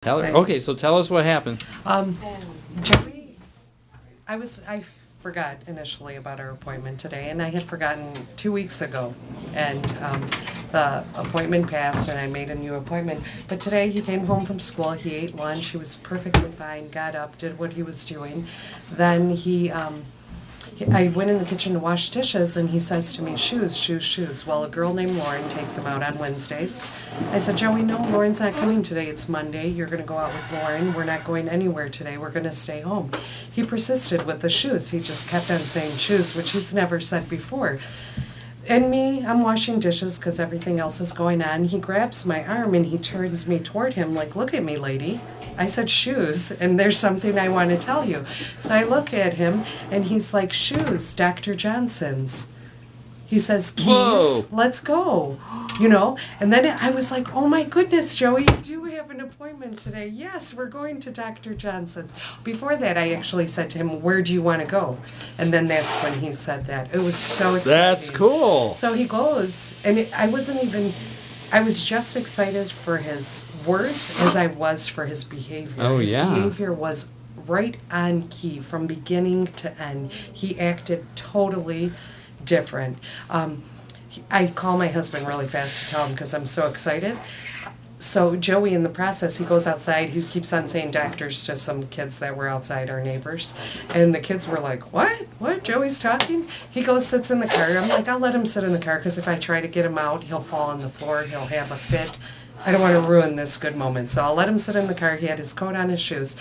Tell her. Okay, so tell us what happened. Joey, I forgot initially about our appointment today, and I had forgotten 2 weeks ago. And the appointment passed, and I made a new appointment. But today he came home from school, he ate lunch, he was perfectly fine, got up, did what he was doing. Then I went in the kitchen to wash dishes, and he says to me, shoes, shoes, shoes. Well, a girl named Lauren takes him out on Wednesdays. I said, Joey, no, Lauren's not coming today. It's Monday. You're going to go out with Lauren. We're not going anywhere today. We're going to stay home. He persisted with the shoes. He just kept on saying shoes, which he's never said before. And me, I'm washing dishes because everything else is going on. He grabs my arm and he turns me toward him like, look at me, lady. I said, shoes, and there's something I want to tell you. So I look at him, and he's like, shoes, Dr. Johnson's. He says, keys, whoa, let's go, you know? And then I was like, oh my goodness, Joey, you do have an appointment today. Yes, we're going to Dr. Johnson's. Before that, I actually said to him, where do you want to go? And then that's when he said that. It was so exciting. That's cool. So he goes, and I was just excited for his words as I was for his behavior. Oh, his yeah. behavior was right on key from beginning to end. He acted totally different. I call my husband really fast to tell him because I'm so excited. So Joey, in the process, he goes outside. He keeps on saying doctors to some kids that were outside, our neighbors. And the kids were like, what? What? Joey's talking? He goes, sits in the car. I'm like, I'll let him sit in the car because if I try to get him out, he'll fall on the floor. He'll have a fit. I don't want to ruin this good moment. So I'll let him sit in the car. He had his coat on, his shoes.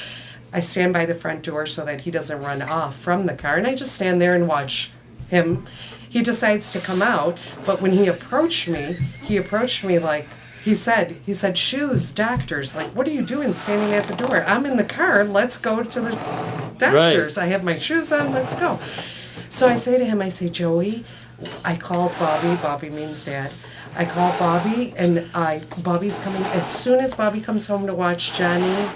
I stand by the front door so that he doesn't run off from the car. And I just stand there and watch him. He decides to come out. But when he approached me like, he said, shoes, doctors. Like, what are you doing standing at the door? I'm in the car. Let's go to the doctors. Right. I have my shoes on. Let's go. So I say to him, Joey, I called Bobby. Bobby means dad. I call Bobby, and Bobby's coming. As soon as Bobby comes home to watch Johnny,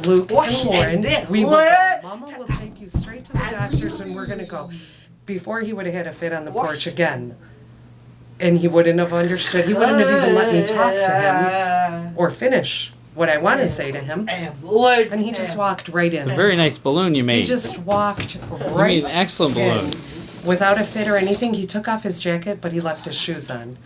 Luke, and Lauren, we will go. Mama will take you straight to the doctors, and we're going to go. Before he would have had a fit on the porch again. And he wouldn't have understood. He wouldn't have even let me talk to him or finish what I want to say to him. And he just walked right in. A very nice balloon you made. He just walked right in. You made an excellent balloon. Without a fit or anything. He took off his jacket, but he left his shoes on.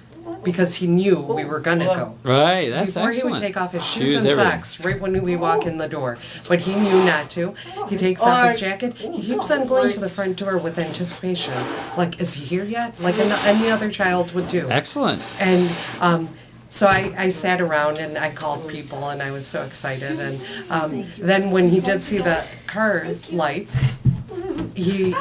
Because he knew we were going to go. Right, that's Before excellent. He would take off his shoes and socks right when we walk in the door. But he knew not to. He takes off his jacket. He keeps on going to the front door with anticipation. Like, is he here yet? Like any other child would do. Excellent. And so I sat around and I called people and I was so excited. And then when he did see the car lights, he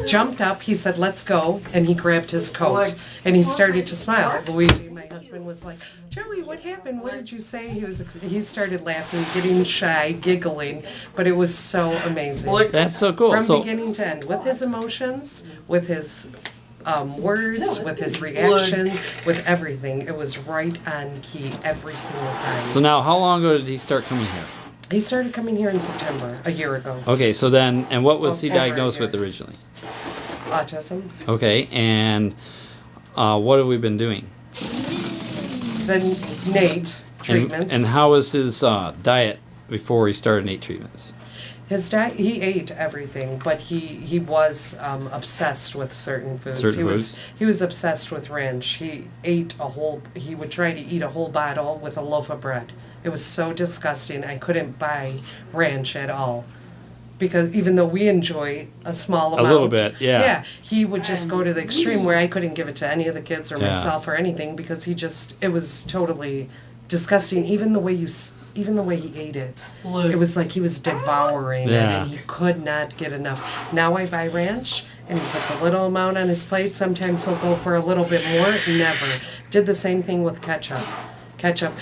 jumped up, he said, let's go, and he grabbed his coat, and he started to smile. Luigi, my husband, was like, Joey, what happened? What did you say? He started laughing, getting shy, giggling, but it was so amazing. That's so cool. From beginning to end, with his emotions, with his words, with his reaction, with everything. It was right on key every single time. So now, how long ago did he start coming here? He started coming here in September, a year ago. Okay, so then, and what was he diagnosed with originally? Autism. Okay, and what have we been doing? The NAET treatments. And how was his diet before he started NAET treatments? His diet, he ate everything, but he was obsessed with certain foods. He was obsessed with ranch. He would try to eat a whole bottle with a loaf of bread. It was so disgusting. I couldn't buy ranch at all. Because even though we enjoy a small amount. A little bit, yeah. Yeah, he would just go to the extreme where I couldn't give it to any of the kids or myself or anything because it was totally disgusting. Even the way he ate it. It was like he was devouring it and he could not get enough. Now I buy ranch and he puts a little amount on his plate. Sometimes he'll go for a little bit more. Never. Did the same thing with ketchup. Ketchup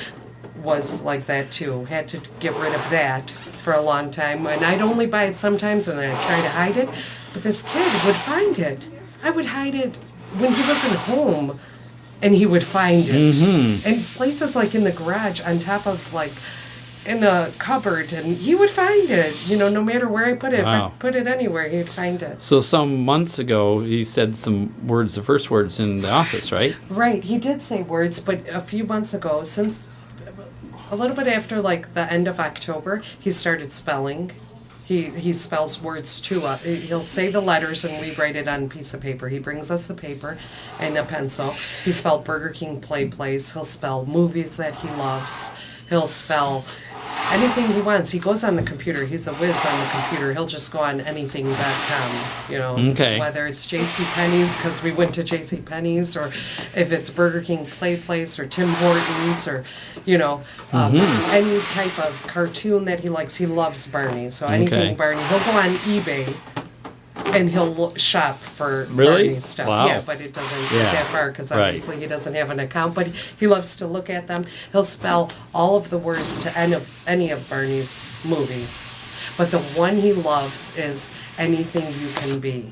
was like that too. Had to get rid of that for a long time. And I'd only buy it sometimes and then I'd try to hide it. But this kid would find it. I would hide it when he wasn't home and he would find it. Mm-hmm. And places like in the garage on top of like in a cupboard and he would find it. You know, no matter where I put it. Wow. If I put it anywhere, he'd find it. So some months ago, he said some words, the first words in the office, right? Right. He did say words, but a few months ago, since a little bit after like the end of October, he started spelling. He spells words to us. He'll say the letters and we write it on a piece of paper. He brings us the paper and a pencil. He spelled Burger King place. He'll spell movies that he loves. He'll spell anything he wants. He goes on the computer. He's a whiz on the computer. He'll just go on anything.com, you know. Okay. Whether it's JCPenney's because we went to JCPenney's, or if it's Burger King place or Tim Hortons, or, you know, any type of cartoon that he likes. He loves Barney. So anything Barney. He'll go on eBay and he'll shop for Really? Barney stuff. Wow. Yeah, but it doesn't get that far because obviously he doesn't have an account. But he loves to look at them. He'll spell all of the words to any of Barney's movies. But the one he loves is Anything You Can Be.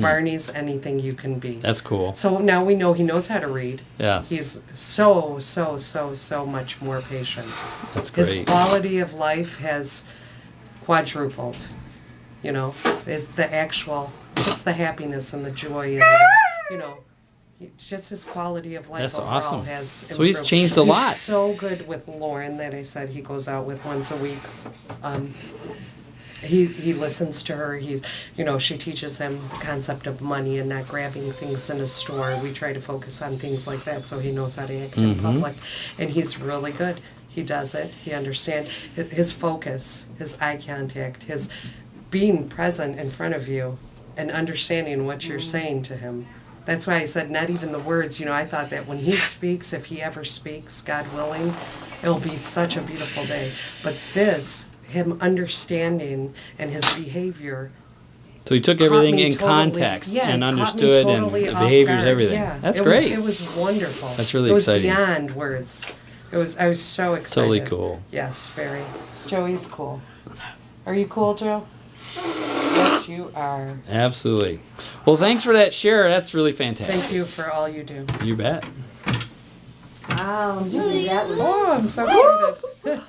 Barney's Anything You Can Be. That's cool. So now we know he knows how to read. Yes. He's so much more patient. That's great. His quality of life has quadrupled. You know, is the actual, just the happiness and the joy, and, you know, just his quality of life That's overall awesome. has improved. So he's changed a lot. He's so good with Lauren that I said he goes out with once a week. He listens to her. He's, you know, she teaches him the concept of money and not grabbing things in a store. We try to focus on things like that so he knows how to act in public. And he's really good. He does it. He understands. His focus, his eye contact, his being present in front of you and understanding what you're saying to him. That's why I said not even the words. You know, I thought that when he speaks, if he ever speaks, God willing, it'll be such a beautiful day. But this, him understanding and his behavior. So he took everything in context and understood, and the behaviors, everything. Yeah. That's great. It was wonderful. That's really exciting. It was beyond words. I was so excited. Totally cool. Yes, very. Joey's cool. Are you cool, Joe? Yes, you are. Absolutely. Well, thanks for that share. That's really fantastic. Thank you for all you do. You bet. Wow, you did that. Oh, I'm so excited.